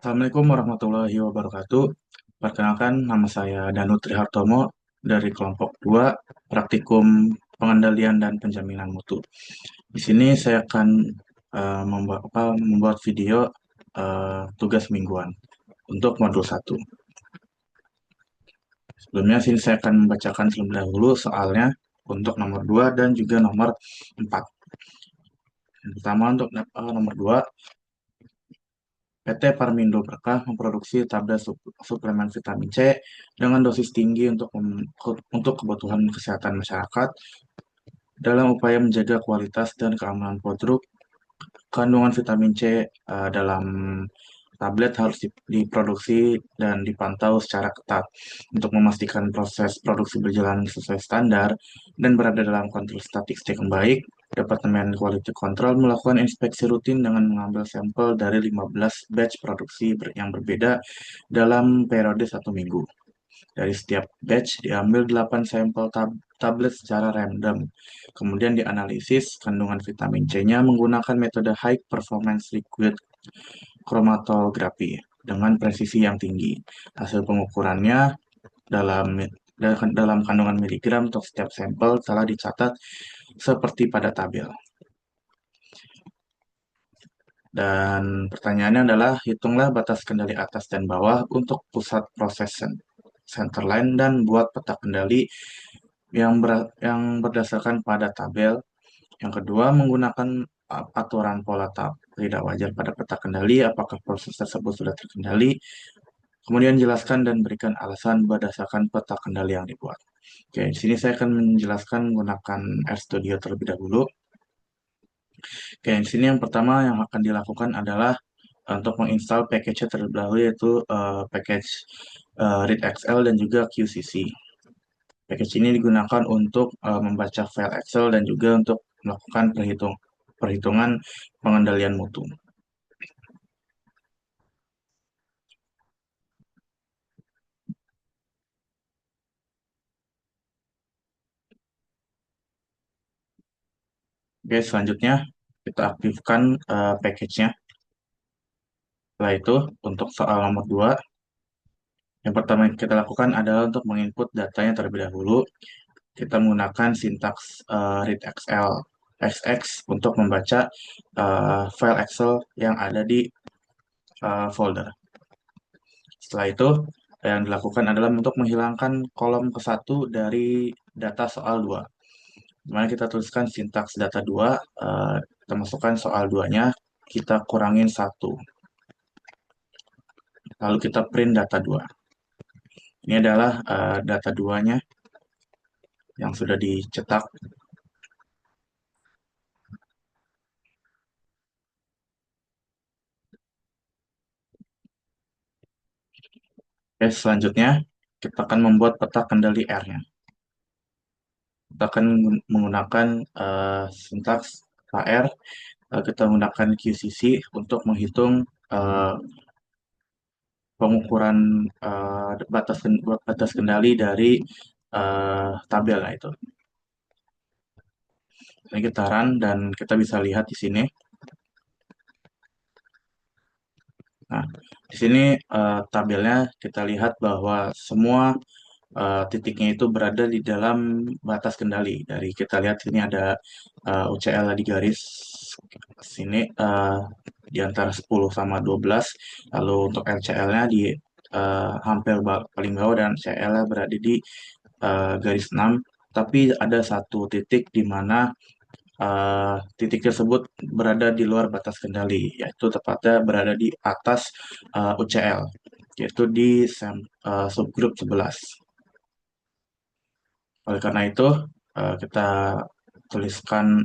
Assalamualaikum warahmatullahi wabarakatuh. Perkenalkan, nama saya Danu Trihartomo dari kelompok 2 Praktikum Pengendalian dan Penjaminan Mutu. Di sini saya akan membuat video tugas mingguan untuk modul 1. Sebelumnya sini saya akan membacakan terlebih dahulu soalnya untuk nomor 2 dan juga nomor 4. Yang pertama untuk nomor 2, PT Parmindo Berkah memproduksi tablet suplemen vitamin C dengan dosis tinggi untuk kebutuhan kesehatan masyarakat dalam upaya menjaga kualitas dan keamanan produk. Kandungan vitamin C dalam tablet harus diproduksi dan dipantau secara ketat untuk memastikan proses produksi berjalan sesuai standar dan berada dalam kontrol statistik yang baik. Departemen Quality Control melakukan inspeksi rutin dengan mengambil sampel dari 15 batch produksi yang berbeda dalam periode 1 minggu. Dari setiap batch diambil 8 sampel tablet secara random. Kemudian dianalisis kandungan vitamin C-nya menggunakan metode High Performance Liquid Chromatography dengan presisi yang tinggi. Hasil pengukurannya dalam dalam kandungan miligram untuk setiap sampel telah dicatat seperti pada tabel. Dan pertanyaannya adalah, hitunglah batas kendali atas dan bawah untuk pusat proses centerline dan buat peta kendali yang berdasarkan pada tabel. Yang kedua, menggunakan aturan pola tidak wajar pada peta kendali, apakah proses tersebut sudah terkendali. Kemudian jelaskan dan berikan alasan berdasarkan peta kendali yang dibuat. Oke, di sini saya akan menjelaskan menggunakan RStudio terlebih dahulu. Oke, di sini yang pertama yang akan dilakukan adalah untuk menginstal package terlebih dahulu, yaitu package readXL dan juga QCC. Package ini digunakan untuk membaca file Excel dan juga untuk melakukan perhitungan pengendalian mutu. Oke, selanjutnya kita aktifkan package-nya. Setelah itu, untuk soal nomor 2, yang pertama yang kita lakukan adalah untuk menginput datanya terlebih dahulu. Kita menggunakan sintaks readXL XX untuk membaca file Excel yang ada di folder. Setelah itu, yang dilakukan adalah untuk menghilangkan kolom ke-1 dari data soal 2. Dimana kita tuliskan sintaks data 2, kita masukkan soal 2-nya, kita kurangin 1. Lalu kita print data 2. Ini adalah data 2-nya yang sudah dicetak. Oke, selanjutnya kita akan membuat peta kendali R-nya. Kita akan menggunakan sintaks KR, kita menggunakan QCC untuk menghitung pengukuran batas kendali dari tabel itu. Ini kita run dan kita bisa lihat di sini. Nah, di sini tabelnya kita lihat bahwa semua titiknya itu berada di dalam batas kendali. Dari kita lihat sini ada UCL di garis sini di antara 10 sama 12. Lalu untuk LCL-nya di hampir paling bawah dan CL-nya berada di garis 6. Tapi ada satu titik di mana titik tersebut berada di luar batas kendali, yaitu tepatnya berada di atas UCL, yaitu di subgroup 11. Oleh karena itu, kita tuliskan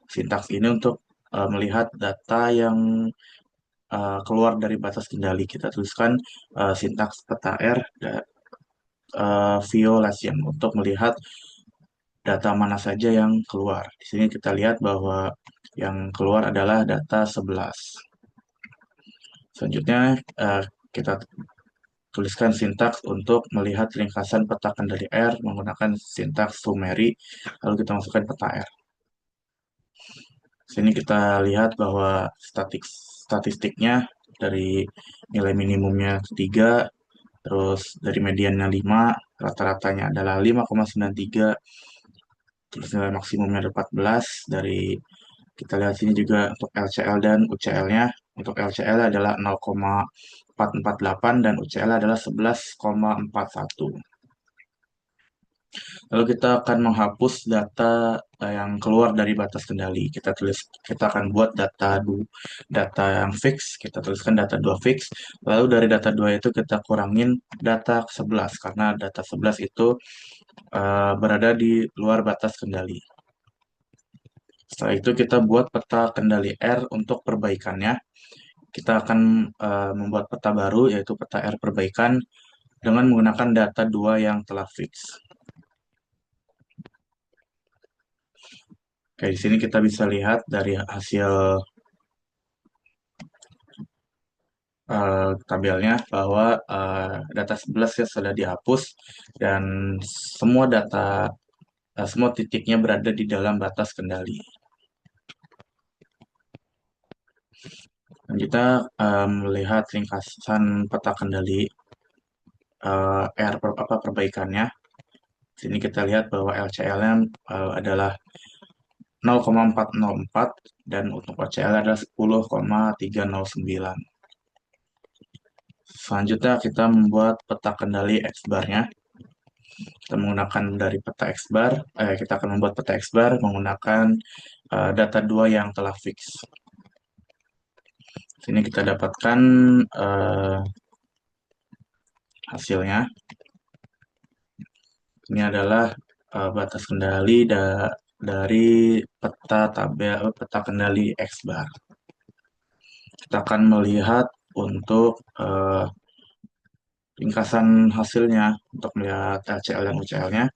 sintaks ini untuk melihat data yang keluar dari batas kendali. Kita tuliskan sintaks peta R violation untuk melihat data mana saja yang keluar. Di sini kita lihat bahwa yang keluar adalah data 11. Selanjutnya, kita tuliskan sintaks untuk melihat ringkasan peta kendali R menggunakan sintaks summary, lalu kita masukkan peta R. Sini kita lihat bahwa statistiknya dari nilai minimumnya 3, terus dari mediannya 5, rata-ratanya adalah 5,93, terus nilai maksimumnya ada 14. Dari kita lihat sini juga untuk LCL dan UCL-nya. Untuk LCL adalah 0,448 dan UCL adalah 11,41. Lalu kita akan menghapus data yang keluar dari batas kendali. Kita akan buat data yang fix. Kita tuliskan data 2 fix. Lalu dari data 2 itu kita kurangin data 11 karena data 11 itu berada di luar batas kendali. Setelah itu kita buat peta kendali R untuk perbaikannya. Kita akan membuat peta baru yaitu peta R perbaikan dengan menggunakan data 2 yang telah fix. Oke, di sini kita bisa lihat dari hasil tabelnya bahwa data 11 ya sudah dihapus dan semua titiknya berada di dalam batas kendali. Dan kita melihat ringkasan peta kendali perbaikannya. Di sini kita lihat bahwa LCL-nya adalah 0,404 dan untuk OCL adalah 10,309. Selanjutnya kita membuat peta kendali X-bar-nya. Kita menggunakan dari peta X-bar, kita akan membuat peta X-bar menggunakan data 2 yang telah fix. Sini kita dapatkan hasilnya. Ini adalah batas kendali dari peta kendali X-bar. Kita akan melihat untuk ringkasan hasilnya untuk melihat LCL dan UCL-nya,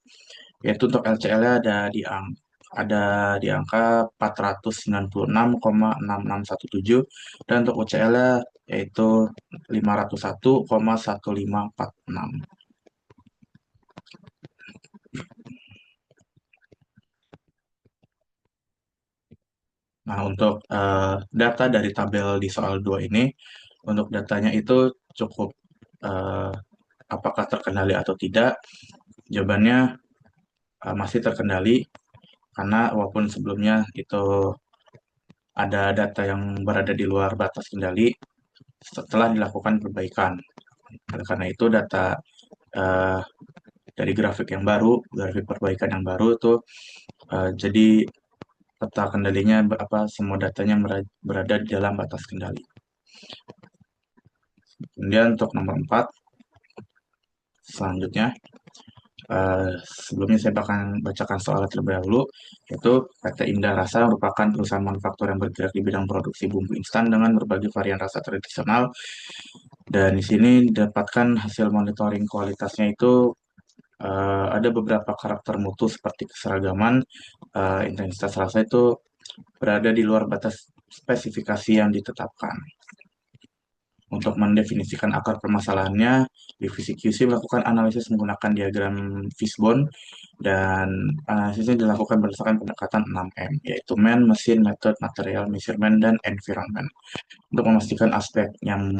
yaitu untuk LCL-nya ada di angka 496,6617 dan untuk UCL-nya yaitu 501,1546. Nah, untuk data dari tabel di soal 2 ini, untuk datanya itu cukup eh, apakah terkendali atau tidak? Jawabannya masih terkendali karena walaupun sebelumnya itu ada data yang berada di luar batas kendali setelah dilakukan perbaikan. Oleh karena itu data eh, dari grafik perbaikan yang baru itu jadi peta kendalinya semua datanya berada di dalam batas kendali. Kemudian untuk nomor 4 selanjutnya sebelumnya saya akan bacakan soal terlebih dahulu, yaitu PT Indah Rasa merupakan perusahaan manufaktur yang bergerak di bidang produksi bumbu instan dengan berbagai varian rasa tradisional. Dan di sini didapatkan hasil monitoring kualitasnya itu ada beberapa karakter mutu seperti keseragaman, intensitas rasa itu berada di luar batas spesifikasi yang ditetapkan. Untuk mendefinisikan akar permasalahannya, divisi QC melakukan analisis menggunakan diagram Fishbone dan analisisnya dilakukan berdasarkan pendekatan 6M, yaitu man, mesin, method, material, measurement, dan environment. Untuk memastikan aspek yang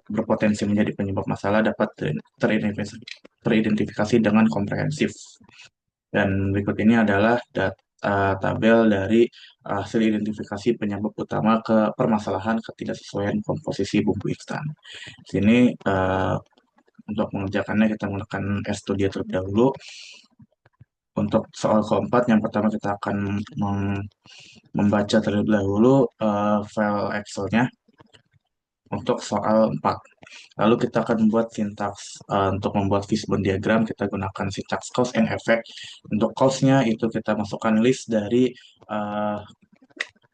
berpotensi menjadi penyebab masalah dapat teridentifikasi dengan komprehensif. Dan berikut ini adalah tabel dari hasil identifikasi penyebab utama ke permasalahan ketidaksesuaian komposisi bumbu instan. Di sini untuk mengerjakannya kita menggunakan RStudio terlebih dahulu. Untuk soal keempat, yang pertama kita akan membaca terlebih dahulu file Excel-nya untuk soal 4. Lalu kita akan membuat sintaks untuk membuat fishbone diagram, kita gunakan sintaks cause and effect. Untuk cause-nya itu kita masukkan list dari uh,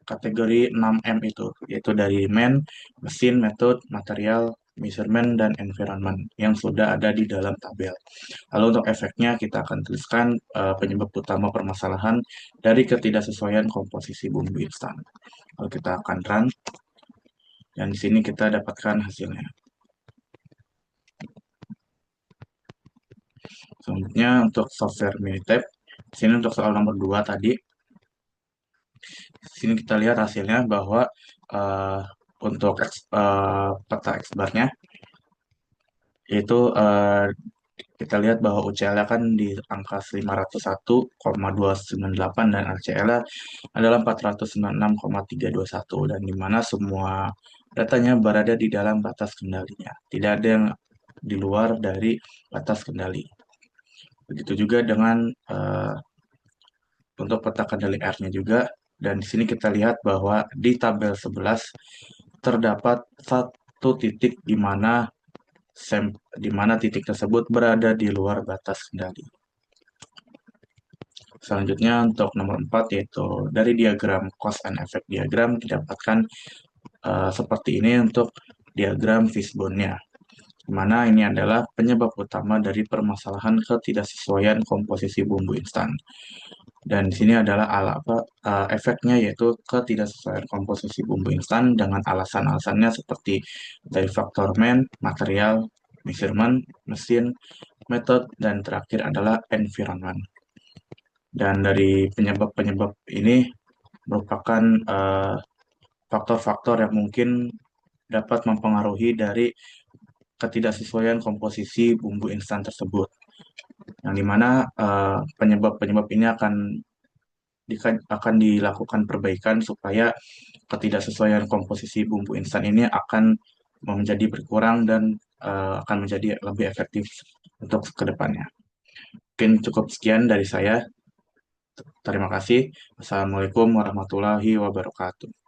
kategori 6M itu, yaitu dari man, mesin, method, material, measurement, dan environment yang sudah ada di dalam tabel. Lalu untuk efeknya kita akan tuliskan penyebab utama permasalahan dari ketidaksesuaian komposisi bumbu instan. Lalu kita akan run, dan di sini kita dapatkan hasilnya. Selanjutnya untuk software Minitab, di sini untuk soal nomor 2 tadi, di sini kita lihat hasilnya bahwa uh, untuk peta X barnya, yaitu kita lihat bahwa UCL kan di angka 501,298 dan RCL adalah 496,321, dan di mana semua datanya berada di dalam batas kendalinya. Tidak ada yang di luar dari batas kendali. Begitu juga dengan untuk peta kendali R-nya juga. Dan di sini kita lihat bahwa di tabel 11 terdapat satu titik di mana titik tersebut berada di luar batas kendali. Selanjutnya untuk nomor 4, yaitu dari diagram cause and effect diagram didapatkan seperti ini untuk diagram fishbone-nya, di mana ini adalah penyebab utama dari permasalahan ketidaksesuaian komposisi bumbu instan. Dan di sini adalah efeknya, yaitu ketidaksesuaian komposisi bumbu instan dengan alasan-alasannya seperti dari faktor material, measurement, mesin, method, dan terakhir adalah environment. Dan dari penyebab-penyebab ini merupakan faktor-faktor yang mungkin dapat mempengaruhi dari ketidaksesuaian komposisi bumbu instan tersebut. Yang dimana penyebab-penyebab ini akan dilakukan perbaikan supaya ketidaksesuaian komposisi bumbu instan ini akan menjadi berkurang dan akan menjadi lebih efektif untuk kedepannya. Mungkin cukup sekian dari saya. Terima kasih. Assalamualaikum warahmatullahi wabarakatuh.